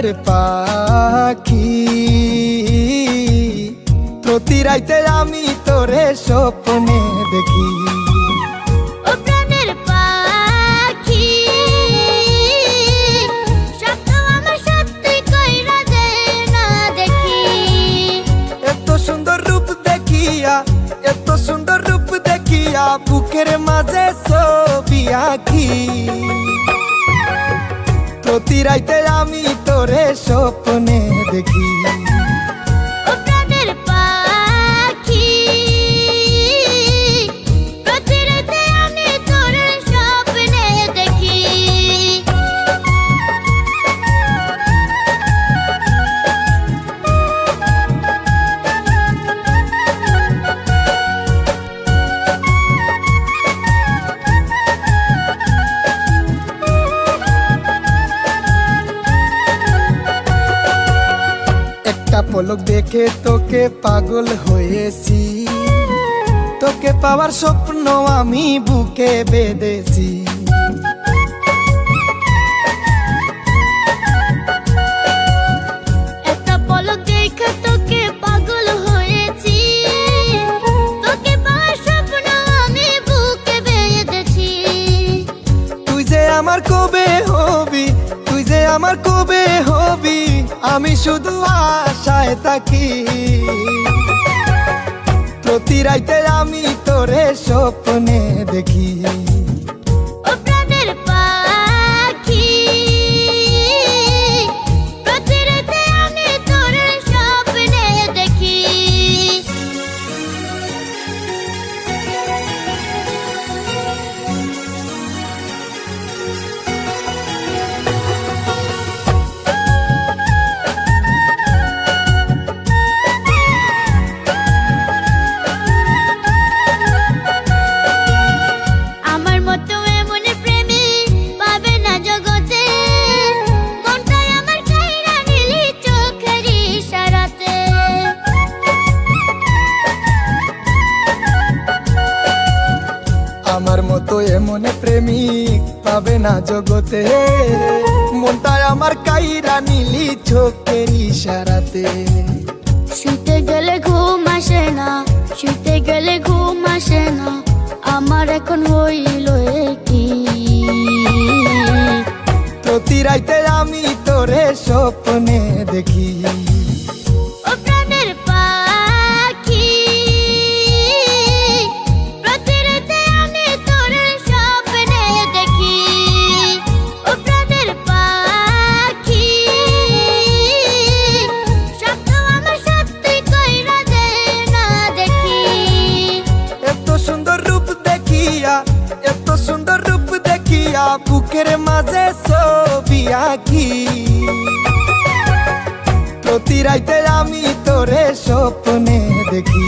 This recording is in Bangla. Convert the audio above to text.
প্রাণের পাখি, প্রতি রাইতে আমি তোরে স্বপ্নে দেখি। ও প্রাণের পাখি, স্বপ্ন আমার সত্যি কইরা দে না দেখি। এত সুন্দর রূপ দেখিয়া, এত সুন্দর রূপ দেখিয়া বুকের মাঝে ছবি আঁকি। প্রতি রাইতে আমি তোরে স্বপ্নে দেখি। ও প্রাণের পাখি, প্রতি রাতে আমি তোর স্বপ্নে দেখি। একটা পলক দেখে তোকে পাগল হয়েছি, তোকে পাওয়ার স্বপ্ন আমি বুকে বেঁধেছি। একটা পলক দেখে তোকে পাগল হয়েছি, তোকে পাওয়ার স্বপ্ন আমি বুকে বেঁধেছি। তুই যে আমার কবে হবি, তুই যে আমার কবে হবি, আমি শুধু আশায় থাকি। প্রতি রাইতে আমি তোরে স্বপ্নে দেখি। ও প্রাণের পাখি, প্রতি রাতে আমি তোর স্বপ্নে দেখি। আমার মতো এমন প্রেমী পাবে না জগতে, মনটাই আমার কাইরা নিলি চোখের ইশারাতে। আমার মতো এমন প্রেমিক পাবে না জগতে, মনটাই আমার কাইরা নিলি চোখের ইশারাতে। শুতে গেলে ঘুম আসে না, শুতে গেলে ঘুম আসে না, আমার এখন হইল কি। প্রতি রাইতে আমি তোরে স্বপ্নে দেখি। ও প্রাণের পাখি, প্রতি রাতে আমি তোর স্বপ্নে দেখি। ও প্রাণের পাখি, স্বপ্ন আমার সত্যি কইরা দে না দেখি। এত সুন্দর রূপ দেখিয়া, এত সুন্দর রূপ দেখিয়া বুকের মাঝে ছবি আঁকি। প্রতি রাইতে আমি তোরে স্বপ্নে দেখি।